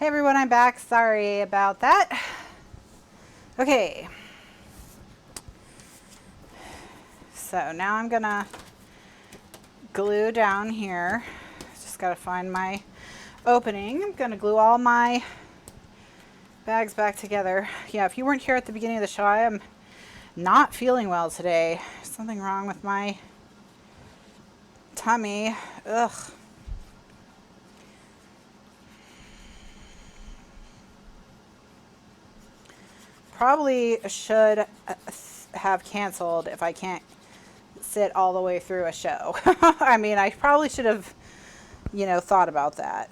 Hey everyone, I'm back. Sorry about that. Okay. So now I'm gonna glue down here. Just gotta find my opening. I'm gonna glue all my bags back together. Yeah, if you weren't here at the beginning of the show, I am not feeling well today. Something wrong with my tummy. Ugh. Probably should have canceled if I can't sit all the way through a show. I mean, I probably should have, thought about that.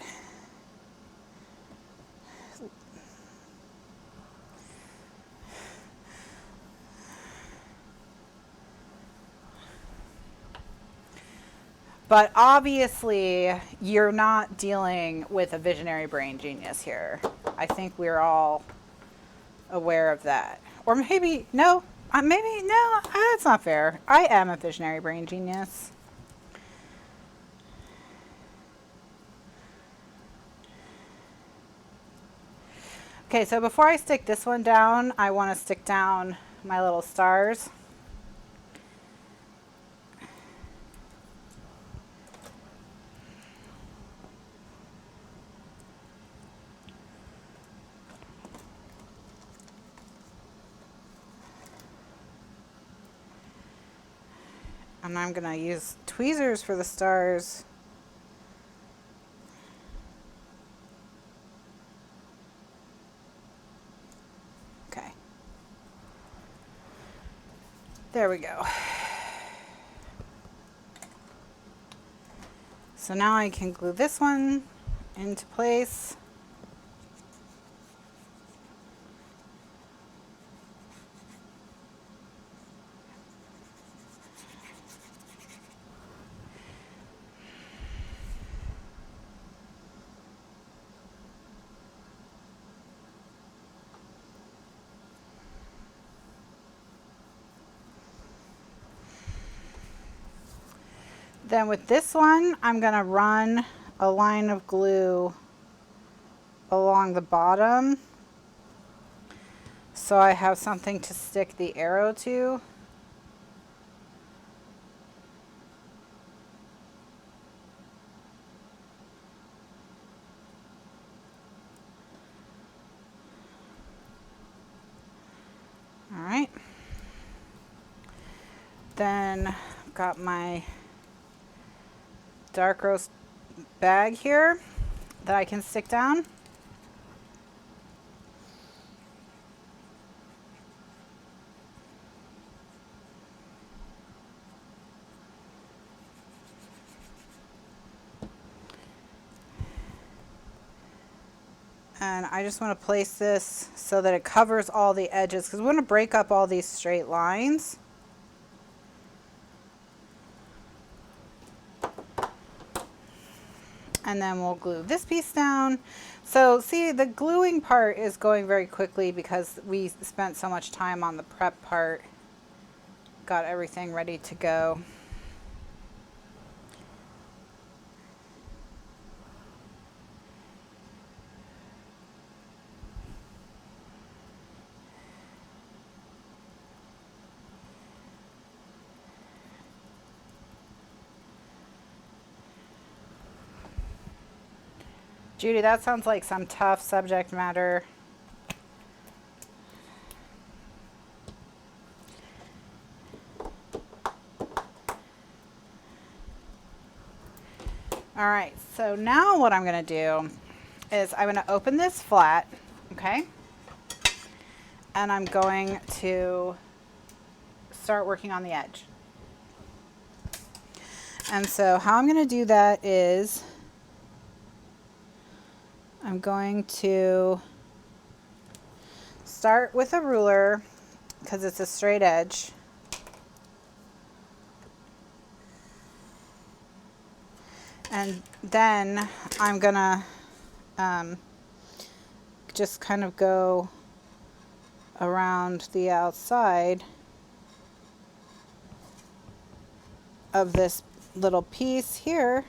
But obviously, you're not dealing with a visionary brain genius here. I think we're all aware of that. Or maybe, no, that's not fair. I am a visionary brain genius. Okay, so before I stick this one down, I want to stick down my little stars. And I'm going to use tweezers for the stars. Okay. There we go. So now I can glue this one into place. Then with this one, I'm going to run a line of glue along the bottom so I have something to stick the arrow to. All right. Then I've got my dark roast bag here that I can stick down. And I just want to place this so that it covers all the edges because we want to break up all these straight lines. And then we'll glue this piece down. So see, the gluing part is going very quickly because we spent so much time on the prep part. Got everything ready to go. Judy, that sounds like some tough subject matter. All right, so now what I'm going to do is I'm going to open this flat, okay? And I'm going to start working on the edge. And so how I'm going to do that is I'm going to start with a ruler because it's a straight edge. And then I'm gonna just kind of go around the outside of this little piece here.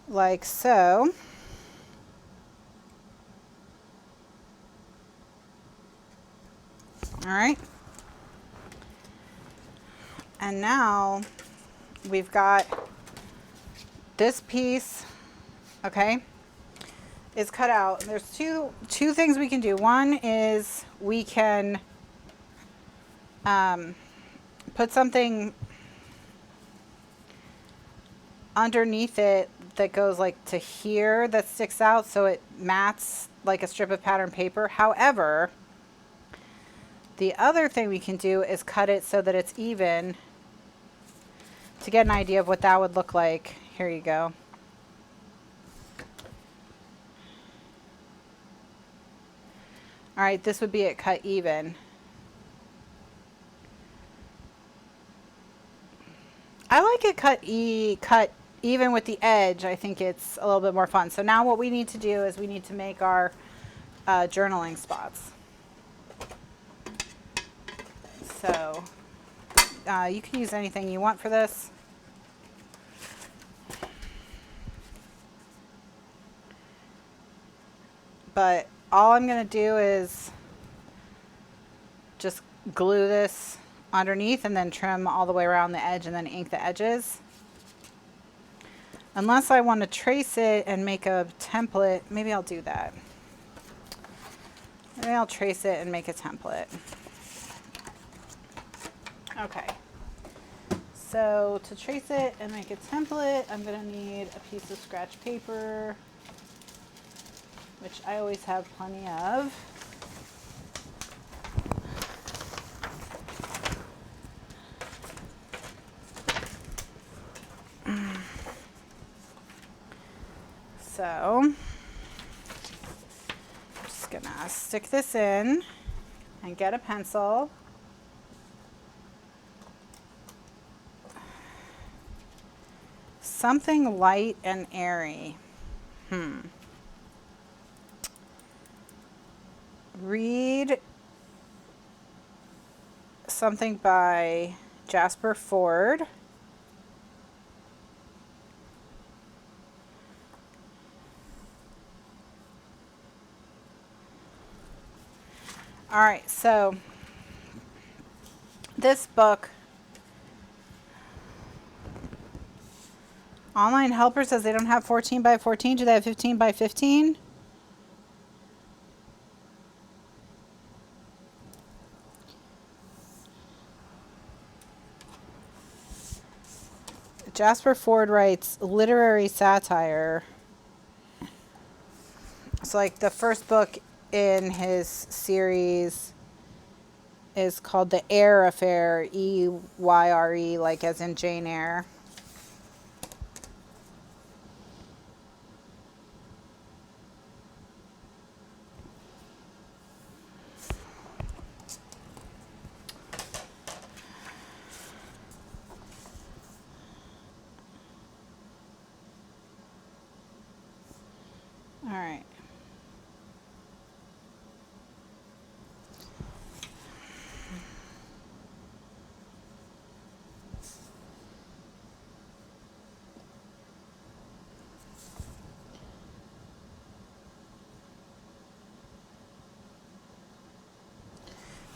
like so. All right. And now we've got this piece, okay, is cut out. There's two things we can do. One is we can put something underneath it that goes like to here that sticks out so it mats like a strip of pattern paper. However, the other thing we can do is cut it so that it's even to get an idea of what that would look like. Here you go. All right, this would be it cut even. I like it cut even with the edge. I think it's a little bit more fun. So now what we need to do is we need to make our journaling spots. So you can use anything you want for this. But all I'm going to do is just glue this underneath and then trim all the way around the edge and then ink the edges. Unless I want to trace it and make a template, maybe I'll do that. Maybe I'll trace it and make a template. Okay. So to trace it and make a template, I'm going to need a piece of scratch paper, which I always have plenty of. So I'm just gonna stick this in and get a pencil. Something light and airy. Read something by Jasper Fforde. All right, so this book, Online Helper says they don't have 14 by 14. Do they have 15 by 15? Jasper Fforde writes literary satire. It's like the first book in his series is called The Eyre Affair, E-Y-R-E, like as in Jane Eyre. All right.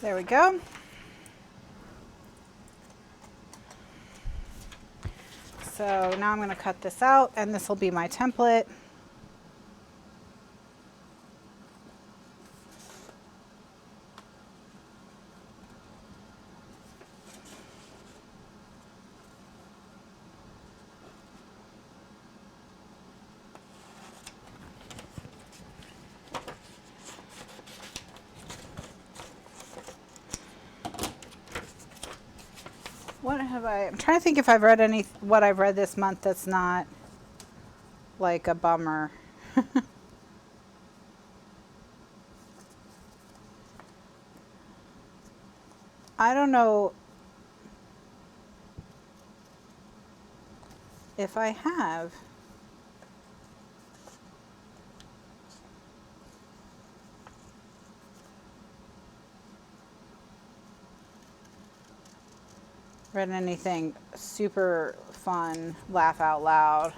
There we go. So now I'm going to cut this out, and this will be my template. What have I'm trying to think if I've read what I've read this month that's not like a bummer. I don't know if I have. Read anything super fun, laugh out loud.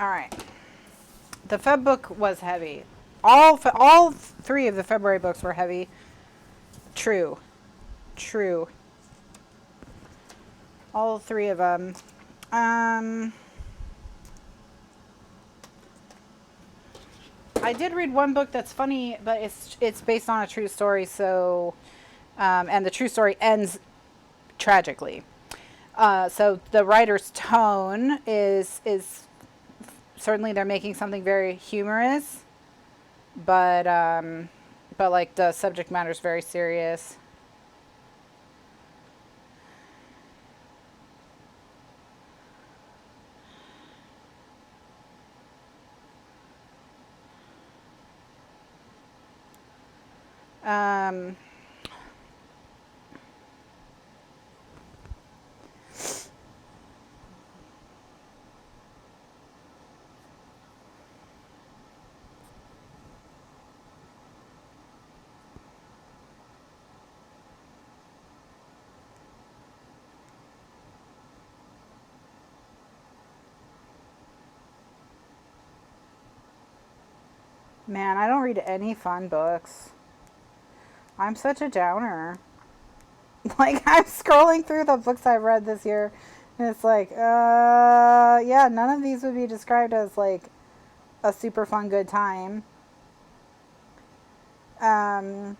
All right. The Feb book was heavy. All three of the February books were heavy. True. True. All three of them. I did read one book that's funny, but it's based on a true story. So, and the true story ends tragically. So the writer's tone is certainly they're making something very humorous, but like the subject matter is very serious. Man, I don't read any fun books. I'm such a downer. Like, I'm scrolling through the books I've read this year, and it's like, yeah, none of these would be described as, like, a super fun good time. I'm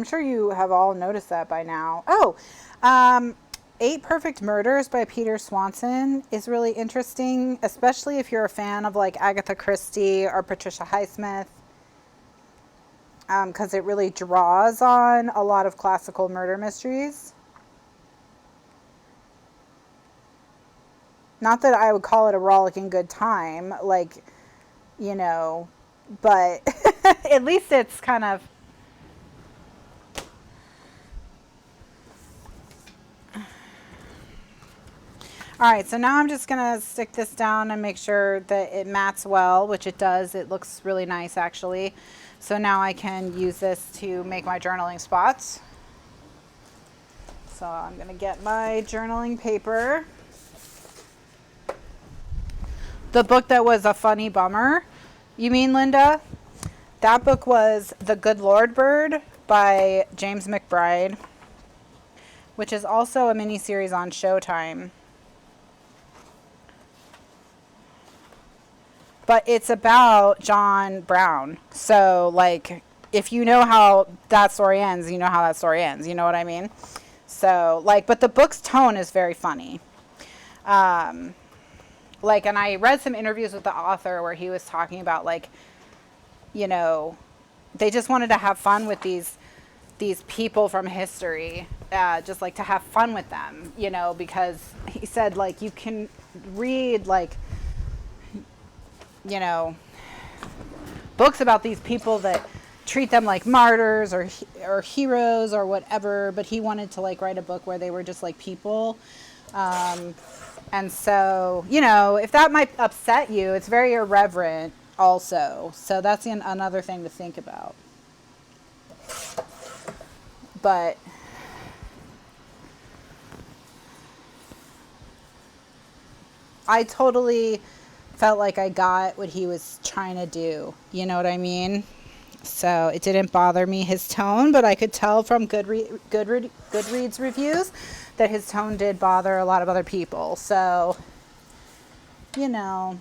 sure you have all noticed that by now. Oh, 8 Perfect Murders by Peter Swanson is really interesting, especially if you're a fan of like Agatha Christie or Patricia Highsmith, because it really draws on a lot of classical murder mysteries. Not that I would call it a rollicking good time, like, you know, but at least it's kind of... Alright, so now I'm just going to stick this down and make sure that it mats well, which it does. It looks really nice, actually. So now I can use this to make my journaling spots. So I'm going to get my journaling paper. The book that was a funny bummer, you mean, Linda? That book was The Good Lord Bird by James McBride, which is also a miniseries on Showtime. But it's about John Brown. So, like, if you know how that story ends, you know how that story ends. You know what I mean? So, like, but the book's tone is very funny. Like, and I read some interviews with the author where he was talking about, like, you know, they just wanted to have fun with these people from history, just like to have fun with them, you know, because he said, like, you can read, like, you know, books about these people that treat them like martyrs or heroes or whatever, but he wanted to like write a book where they were just like people. And so, you know, if that might upset you, it's very irreverent also. So that's another thing to think about. But I totally felt like I got what he was trying to do. You know what I mean? So it didn't bother me, his tone, but I could tell from Goodreads reviews that his tone did bother a lot of other people. So, you know.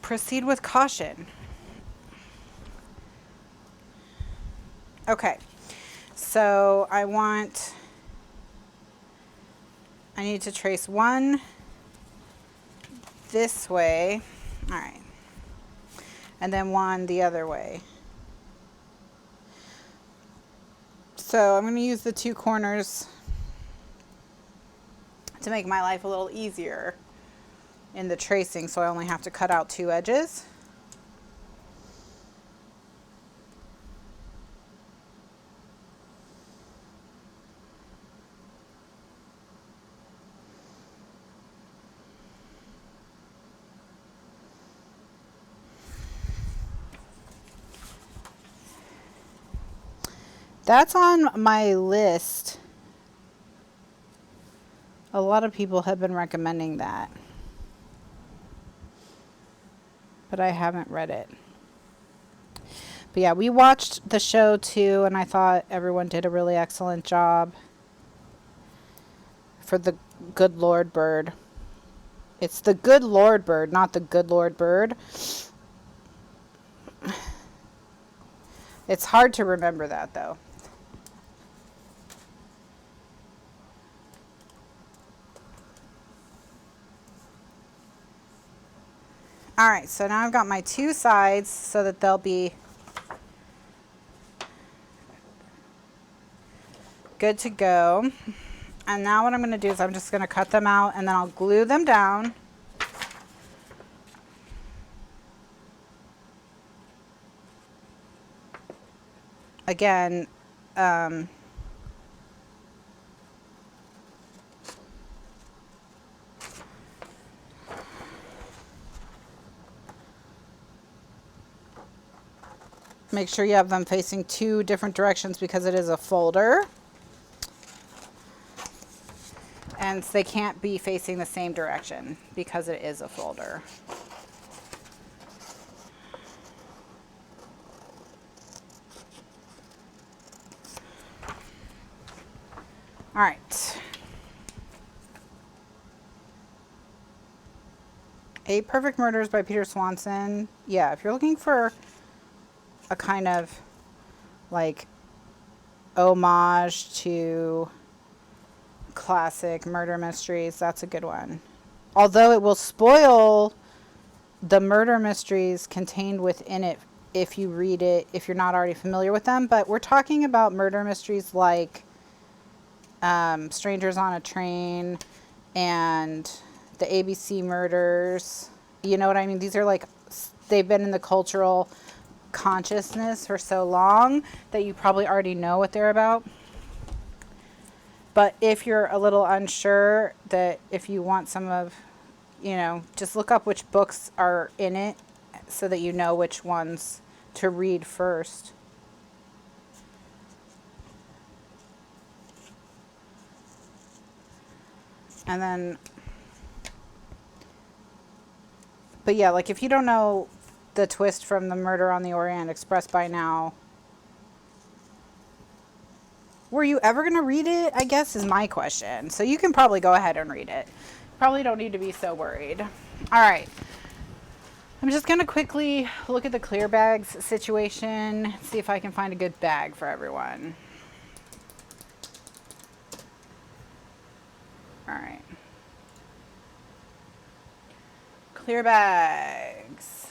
Proceed with caution. Okay, so I need to trace one this way, all right, and then one the other way. So I'm going to use the 2 corners to make my life a little easier in the tracing, so I only have to cut out 2 edges. That's on my list. A lot of people have been recommending that, but I haven't read it. But yeah, we watched the show too, and I thought everyone did a really excellent job for the Good Lord Bird. It's the Good Lord Bird, not the Good Lord Bird. It's hard to remember that though. All right, so now I've got my two sides so that they'll be good to go. And now what I'm going to do is I'm just going to cut them out and then I'll glue them down. Again, make sure you have them facing two different directions because it is a folder. And they can't be facing the same direction because it is a folder. All right. 8 Perfect Murders by Peter Swanson. Yeah, if you're looking for a kind of like homage to classic murder mysteries, that's a good one. Although it will spoil the murder mysteries contained within it if you read it, if you're not already familiar with them. But we're talking about murder mysteries like Strangers on a Train and the ABC Murders. You know what I mean? These are like, they've been in the cultural consciousness for so long that you probably already know what they're about. But if you're a little unsure, that if you want some of, you know, just look up which books are in it so that you know which ones to read first. And then, but yeah, like if you don't know the twist from the Murder on the Orient Express by now, were you ever going to read it, I guess, is my question. So you can probably go ahead and read it. Probably don't need to be so worried. All right. I'm just going to quickly look at the clear bags situation, see if I can find a good bag for everyone. All right. Clear bags.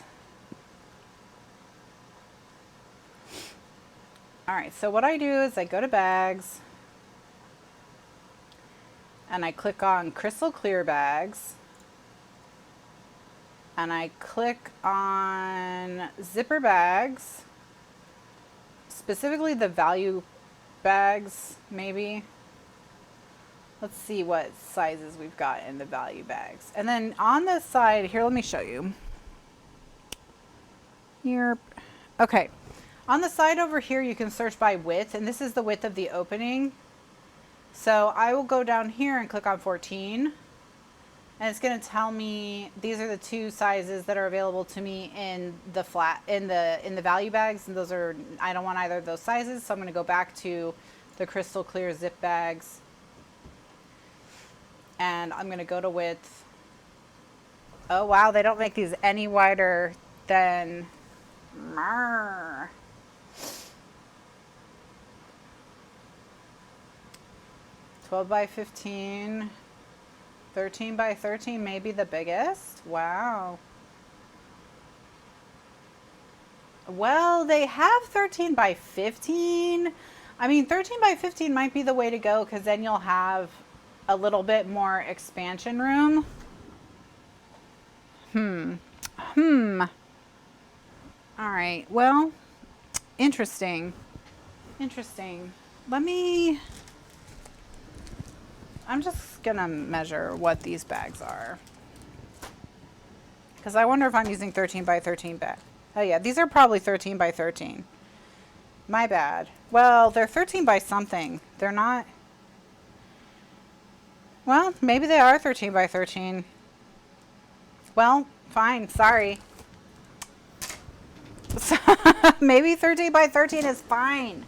All right, so what I do is I go to bags and I click on crystal clear bags and I click on zipper bags, specifically the value bags, maybe. Let's see what sizes we've got in the value bags. And then on the side here, let me show you. Here, okay. On the side over here, you can search by width, and this is the width of the opening. So I will go down here and click on 14, and it's going to tell me these are the two sizes that are available to me in the the value bags, and those are, I don't want either of those sizes, so I'm going to go back to the crystal clear zip bags, and I'm going to go to width. Oh wow, they don't make these any wider than 12 by 15, 13 by 13, maybe the biggest. Wow. Well, they have 13 by 15. I mean, 13 by 15 might be the way to go because then you'll have a little bit more expansion room. All right, well, interesting. I'm just gonna measure what these bags are, because I wonder if I'm using 13 by 13 bag. Oh yeah, these are probably 13 by 13. My bad. Well, they're 13 by something. They're not. Well, maybe they are 13 by 13. Well, fine. Sorry. Maybe 13 by 13 is fine.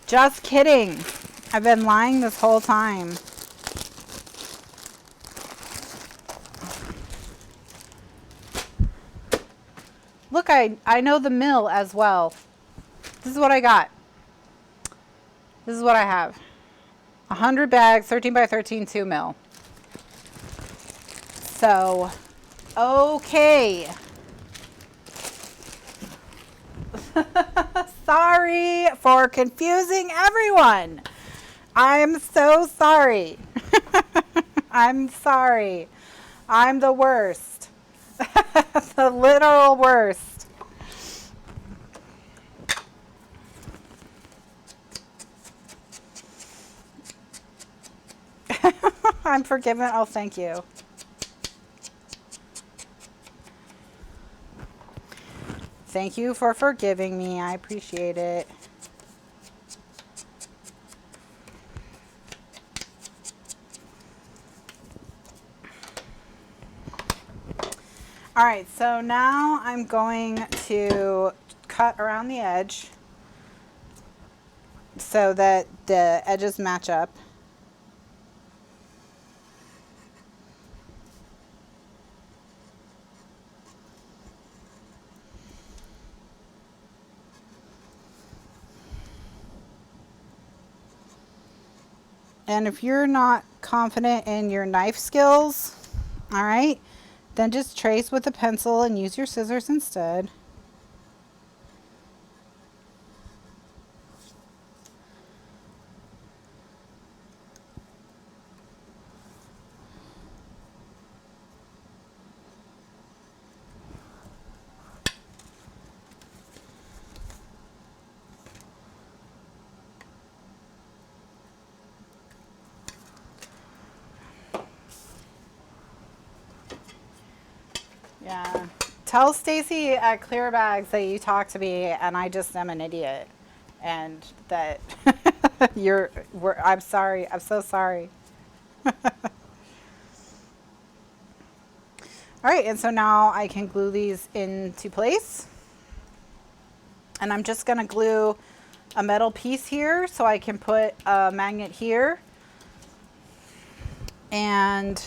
Just kidding. I've been lying this whole time. Look, I know the mill as well. This is what I got. This is what I have. 100 bags, 13 by 13, 2 mil. So, okay. Sorry for confusing everyone. I'm so sorry. I'm sorry. I'm the worst. The literal worst. I'm forgiven. Oh, thank you. Thank you for forgiving me. I appreciate it. All right, so now I'm going to cut around the edge so that the edges match up. And if you're not confident in your knife skills, all right, then just trace with a pencil and use your scissors instead. Yeah. Tell Stacy at Clear Bags that you talked to me and I just am an idiot. And that I'm sorry. I'm so sorry. All right, and so now I can glue these into place. And I'm just gonna glue a metal piece here so I can put a magnet here. And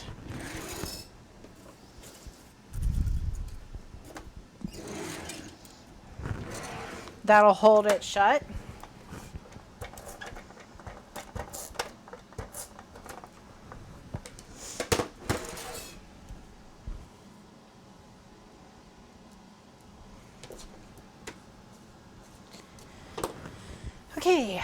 that'll hold it shut. Okay.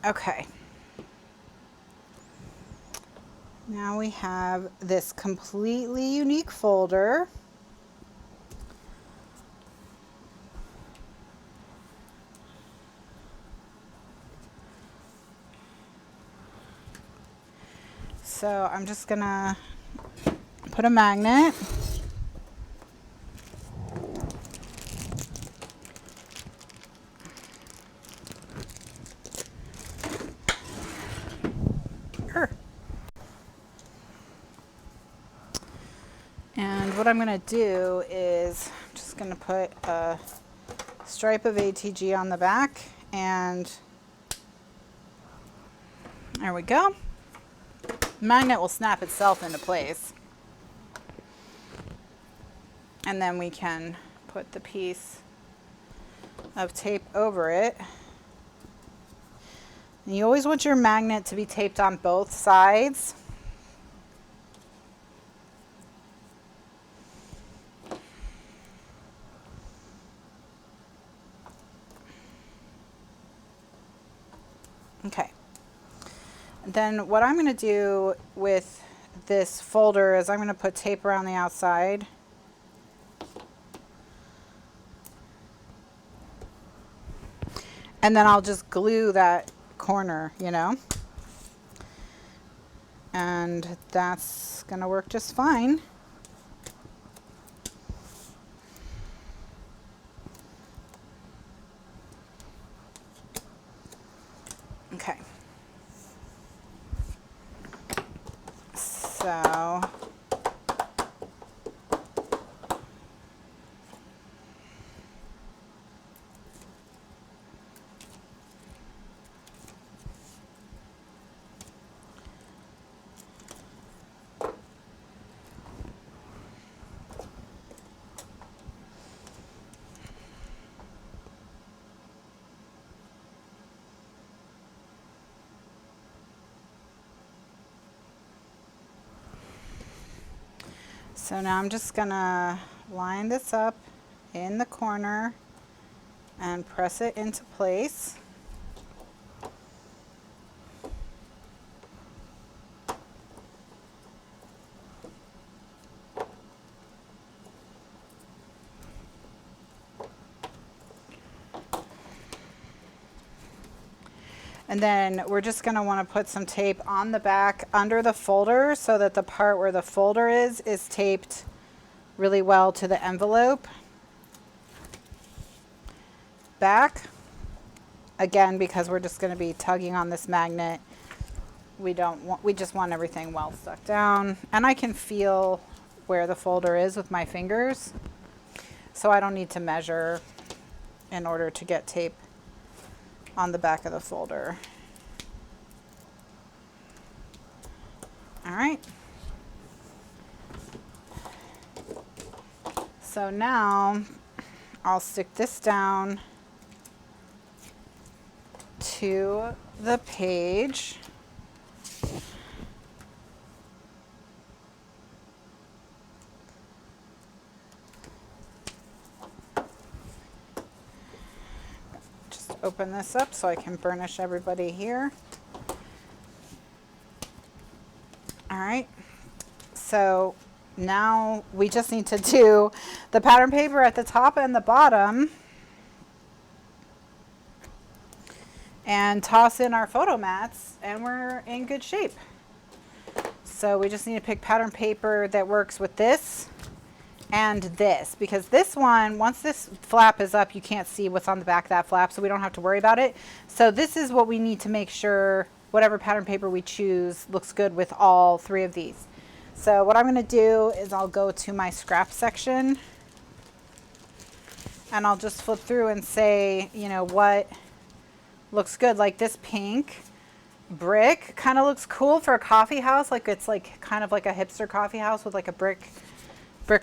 Okay. Now we have this completely unique folder. So I'm just gonna put a magnet. what I'm going to do is I'm just going to put a stripe of ATG on the back, and there we go. The magnet will snap itself into place. And then we can put the piece of tape over it. And you always want your magnet to be taped on both sides. Okay. And then what I'm going to do with this folder is I'm going to put tape around the outside. And then I'll just glue that corner, you know. And that's going to work just fine. Okay. So So now I'm just gonna line this up in the corner and press it into place. And then we're just going to want to put some tape on the back under the folder so that the part where the folder is taped really well to the envelope. Back, again, because we're just going to be tugging on this magnet, we just want everything well stuck down. And I can feel where the folder is with my fingers, so I don't need to measure in order to get tape on the back of the folder. All right. So now I'll stick this down to the page. Open this up so I can burnish everybody here. All right, so now we just need to do the pattern paper at the top and the bottom and toss in our photo mats, and we're in good shape. So we just need to pick pattern paper that works with this and this, because this one, once this flap is up, you can't see what's on the back of that flap, so we don't have to worry about it. So this is what we need to make sure whatever pattern paper we choose looks good with all three of these. So what I'm going to do is I'll go to my scrap section and I'll just flip through and say, you know, what looks good. Like this pink brick kind of looks cool for a coffee house. Like it's like kind of like a hipster coffee house with like a brick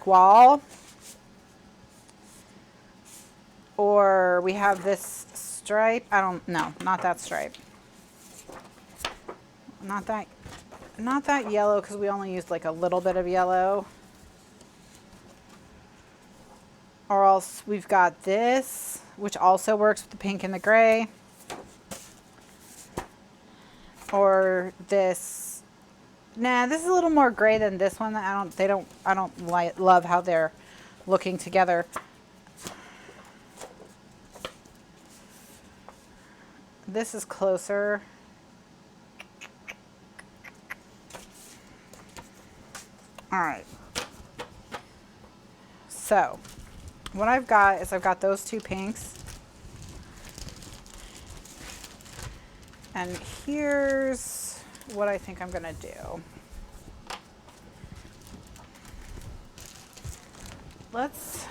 wall. Or we have this stripe. No, not that stripe. Not that yellow, because we only used like a little bit of yellow. Or else we've got this, which also works with the pink and the gray. Or this. Nah, this is a little more gray than this one. I don't love how they're looking together. This is closer. All right. So what I've got is I've got those two pinks. And here's what I think I'm going to do. let's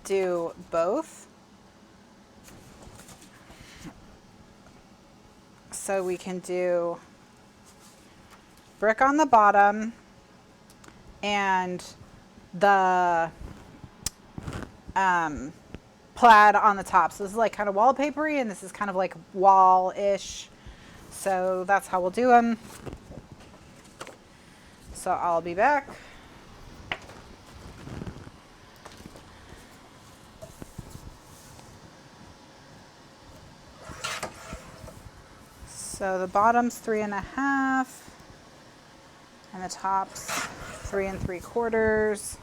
do both. So we can do brick on the bottom and the plaid on the top. So this is like kind of wallpapery, and this is kind of like wall-ish. So that's how we'll do them. So I'll be back. So the bottom's 3.5 and the top's 3 3/4.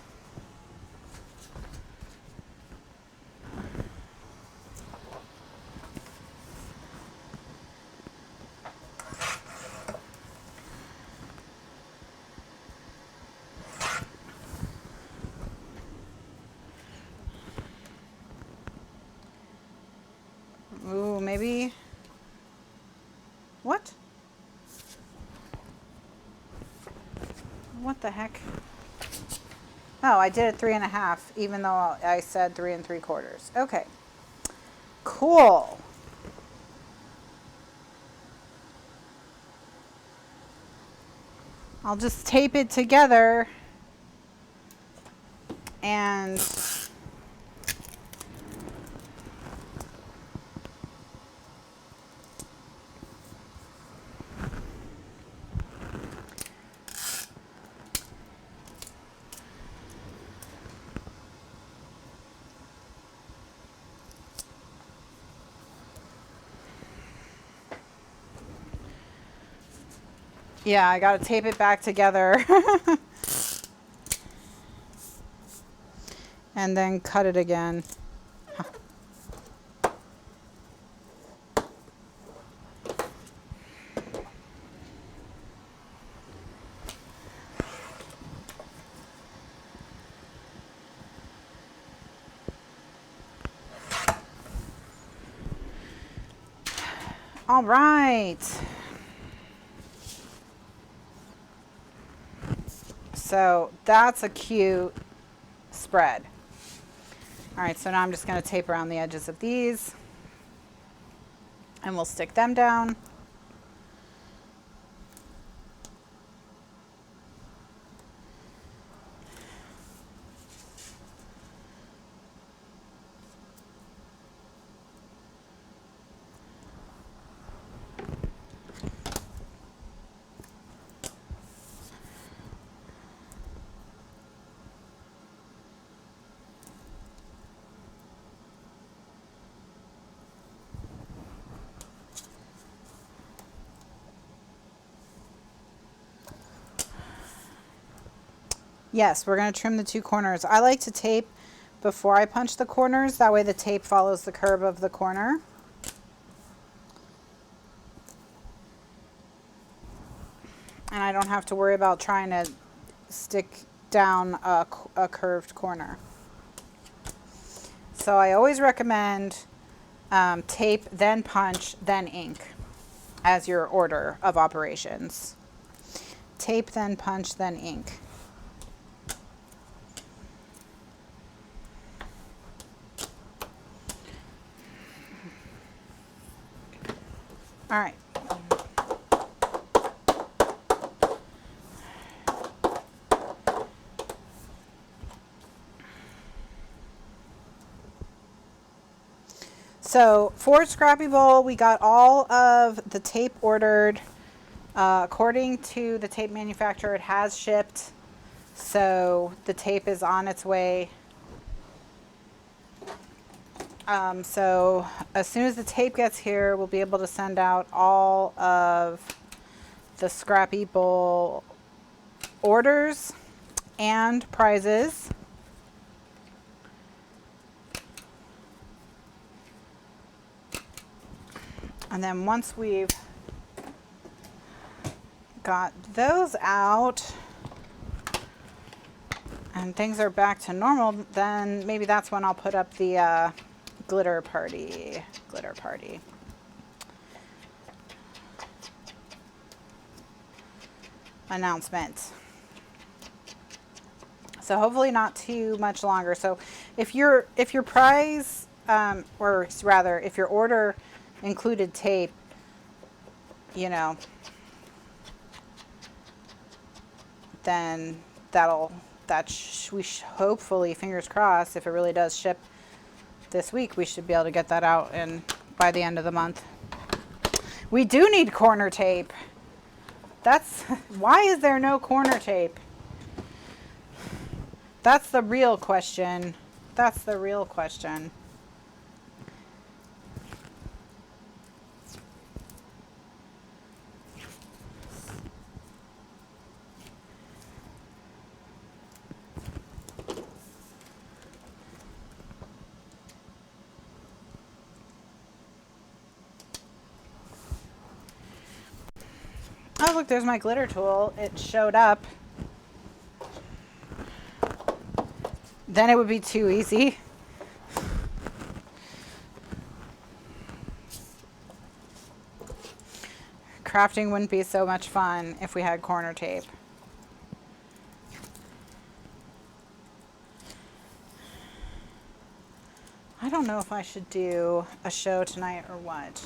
Ooh, maybe. What? What the heck? Oh, I did it 3.5, even though I said 3 3/4. Okay. Cool. I'll just tape it together and yeah, I gotta tape it back together and then cut it again. All right. So that's a cute spread. All right, so now I'm just going to tape around the edges of these and we'll stick them down. Yes, we're going to trim the 2 corners. I like to tape before I punch the corners. That way the tape follows the curve of the corner. And I don't have to worry about trying to stick down a curved corner. So I always recommend tape, then punch, then ink as your order of operations. Tape, then punch, then ink. All right. So for Scrappy Bowl, we got all of the tape ordered. According to the tape manufacturer, it has shipped. So the tape is on its way. So as soon as the tape gets here, we'll be able to send out all of the Scrappy Bowl orders and prizes. And then once we've got those out and things are back to normal, then maybe that's when I'll put up the glitter party. announcement. So hopefully not too much longer. So if your prize, or rather if your order included tape, you know, then we hopefully, fingers crossed, if it really does ship this week, we should be able to get that out by the end of the month. We do need corner tape. Why is there no corner tape? That's the real question. That's the real question. Oh, look, there's my glitter tool. It showed up. Then it would be too easy. Crafting wouldn't be so much fun if we had corner tape. I don't know if I should do a show tonight or what.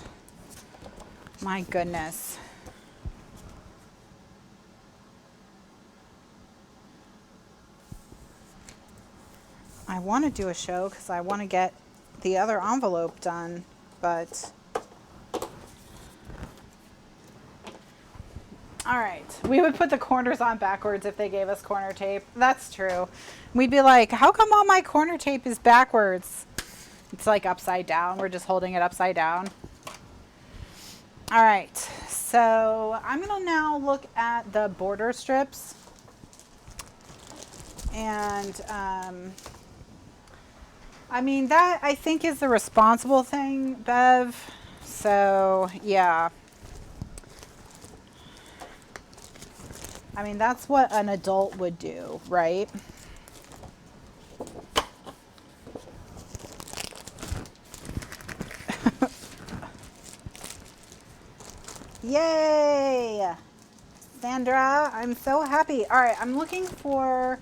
My goodness. I want to do a show because I want to get the other envelope done, but all right, we would put the corners on backwards if they gave us corner tape. That's true. We'd be like, how come all my corner tape is backwards? It's like upside down. We're just holding it upside down. All right, so I'm gonna now look at the border strips, and I mean, that I think is the responsible thing, Bev. So yeah, I mean, that's what an adult would do, right? Yay! Sandra, I'm so happy. All right, I'm looking for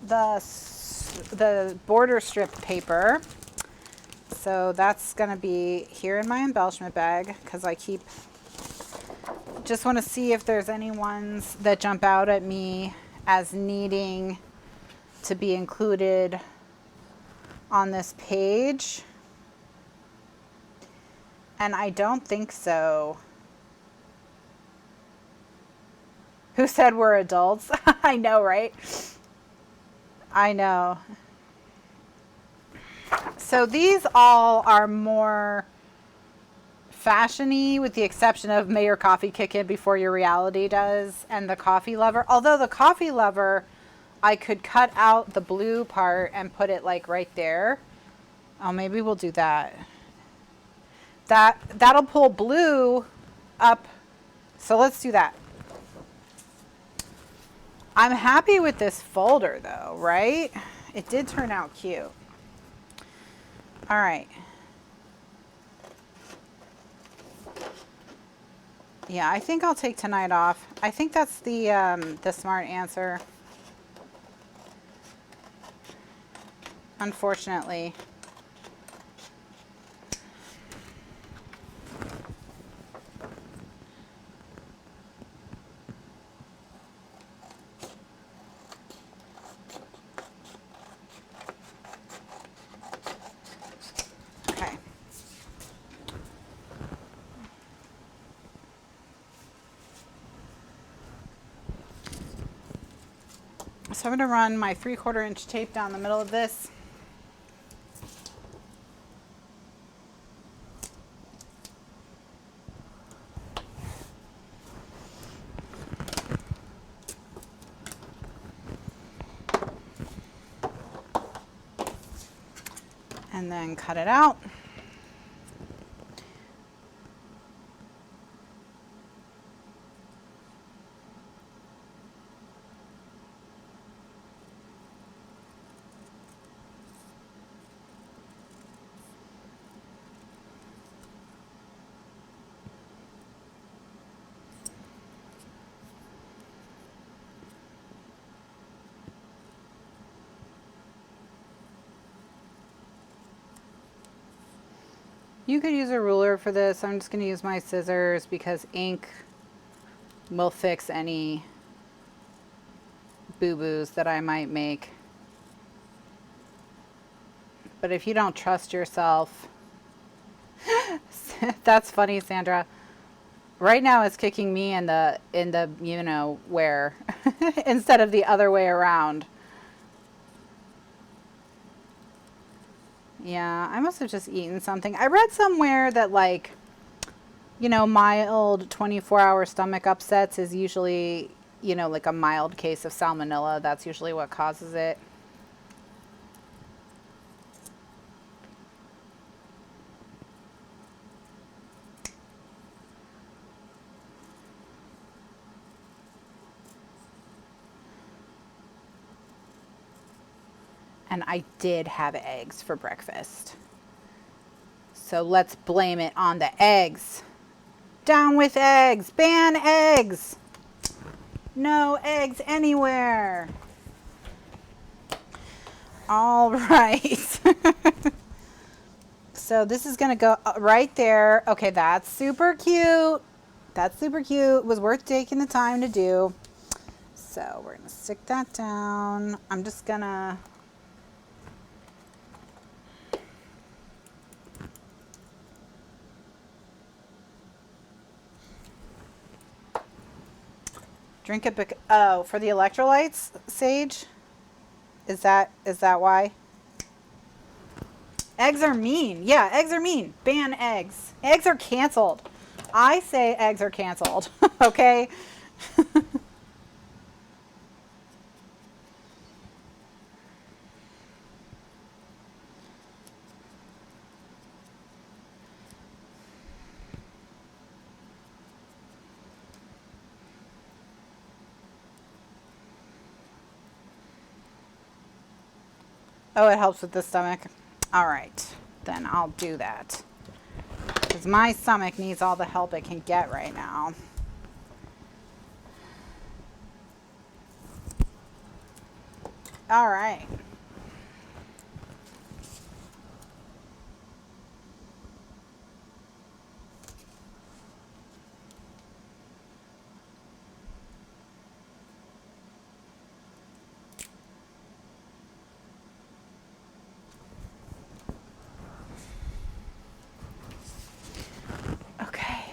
the border strip paper. So that's going to be here in my embellishment bag because I just want to see if there's any ones that jump out at me as needing to be included on this page. And I don't think so. Who said we're adults? I know, right? I know. So these all are more fashion-y, with the exception of May Your Coffee Kick In Before Your Reality Does, and the coffee lover. Although the coffee lover, I could cut out the blue part and put it like right there. Oh, maybe we'll do that. That'll pull blue up. So let's do that. I'm happy with this folder though, right? It did turn out cute. All right. Yeah, I think I'll take tonight off. I think that's the smart answer. Unfortunately. So I'm going to run my 3/4 inch tape down the middle of this. And then cut it out. You could use a ruler for this. I'm just going to use my scissors because ink will fix any boo-boos that I might make. But if you don't trust yourself, that's funny, Sandra. Right now it's kicking me in the you know where instead of the other way around. Yeah, I must have just eaten something. I read somewhere that, like, you know, mild 24-hour stomach upsets is usually, you know, like a mild case of salmonella. That's usually what causes it. And I did have eggs for breakfast. So let's blame it on the eggs. Down with eggs. Ban eggs. No eggs anywhere. All right. So this is going to go right there. Okay, that's super cute. That's super cute. It was worth taking the time to do. So we're going to stick that down. I'm just going to... drink a bit. Oh, for the electrolytes, Sage? Is that why? Eggs are mean. Yeah, eggs are mean. Ban eggs. Eggs are canceled. I say eggs are canceled. Okay? Oh, it helps with the stomach. All right, then I'll do that. Because my stomach needs all the help it can get right now. All right.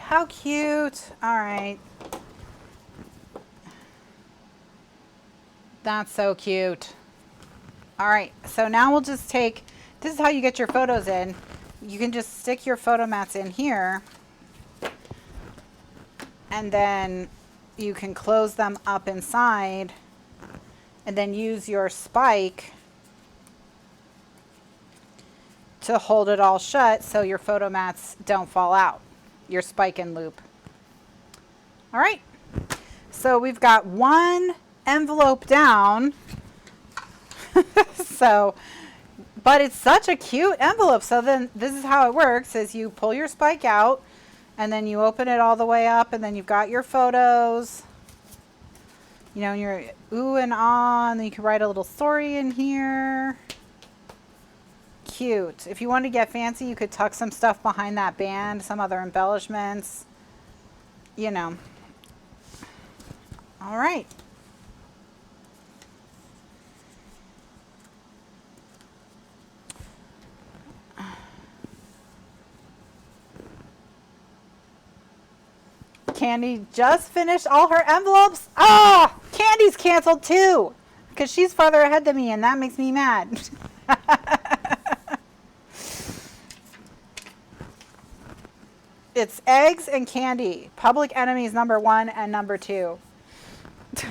How cute. All right. That's so cute. All right, so now we'll just take, this is how you get your photos in. You can just stick your photo mats in here, and then you can close them up inside, and then use your spike to hold it all shut so your photo mats don't fall out. Your spike and loop. All right, so we've got one envelope down. So, but it's such a cute envelope. So then this is how it works, is you pull your spike out and then you open it all the way up, and then you've got your photos, you know, and you're ooh and ah, and then you can write a little story in here. Cute. If you want to get fancy, you could tuck some stuff behind that band, some other embellishments, you know. All right. Candy just finished all her envelopes. Ah, Candy's canceled too, because she's farther ahead than me, and that makes me mad. It's eggs and candy. Public enemies number 1 and number 2. So.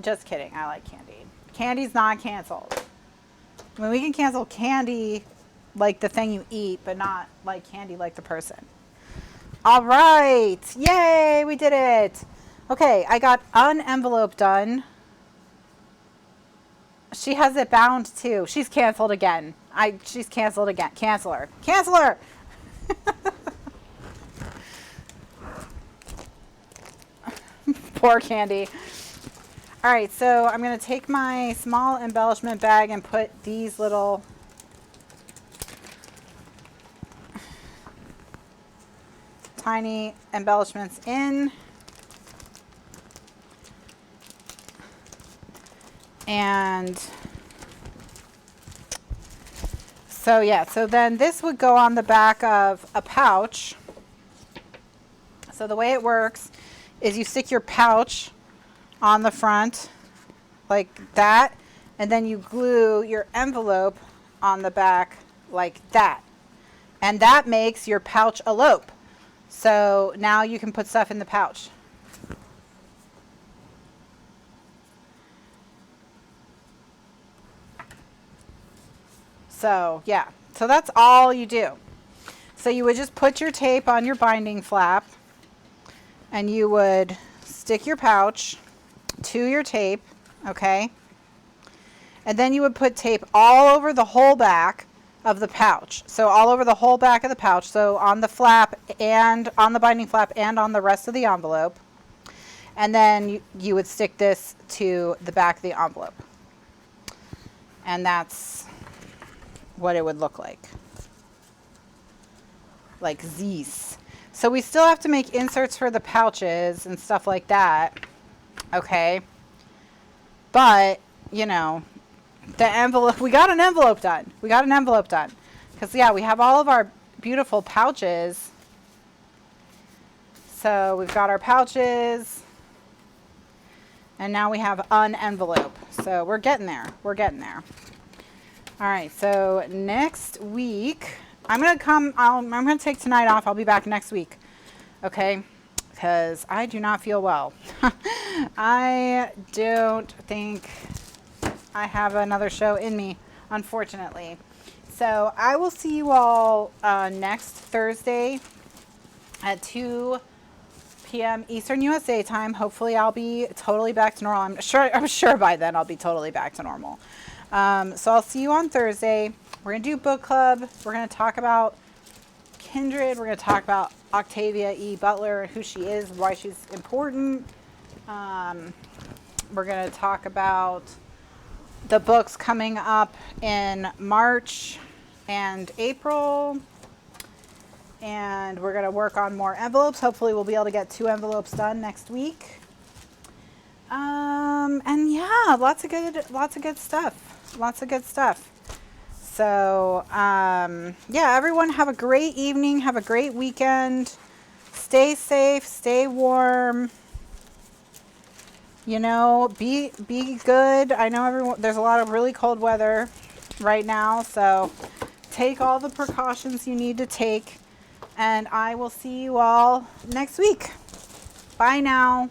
Just kidding. I like candy. Candy's not canceled. I mean, we can cancel candy like the thing you eat, but not like candy like the person. All right. Yay, we did it. Okay, I got an envelope done. She has it bound too. She's canceled again. She's canceled again. Cancel her. Cancel her. Poor Candy. All right, so I'm going to take my small embellishment bag and put these little tiny embellishments in. And so yeah, so then this would go on the back of a pouch. So the way it works is you stick your pouch on the front like that, and then you glue your envelope on the back like that. And that makes your Pouch-A-Lope. So now you can put stuff in the pouch. So yeah, so that's all you do. So you would just put your tape on your binding flap, and you would stick your pouch to your tape, okay? And then you would put tape all over the whole back of the pouch. So all over the whole back of the pouch. So on the flap and on the binding flap and on the rest of the envelope. And then you would stick this to the back of the envelope. And that's what it would look like these. So we still have to make inserts for the pouches and stuff like that. Okay. But, you know, the envelope, we got an envelope done. We got an envelope done. Because, yeah, we have all of our beautiful pouches. So we've got our pouches. And now we have an envelope. So we're getting there. We're getting there. All right. So next week, I'm going to take tonight off. I'll be back next week. Okay. Because I do not feel well. I don't think I have another show in me, unfortunately. So I will see you all next Thursday at 2 p.m. Eastern USA time. Hopefully I'll be totally back to normal. I'm sure by then I'll be totally back to normal. So I'll see you on Thursday. We're going to do book club. We're going to talk about Kindred. We're going to talk about Octavia E. Butler, who she is, why she's important. We're going to talk about the books coming up in March and April. And we're going to work on more envelopes. Hopefully we'll be able to get 2 envelopes done next week. And yeah, lots of good stuff. Lots of good stuff. So, yeah, everyone have a great evening. Have a great weekend. Stay safe. Stay warm. You know, be good. I know there's a lot of really cold weather right now. So take all the precautions you need to take. And I will see you all next week. Bye now.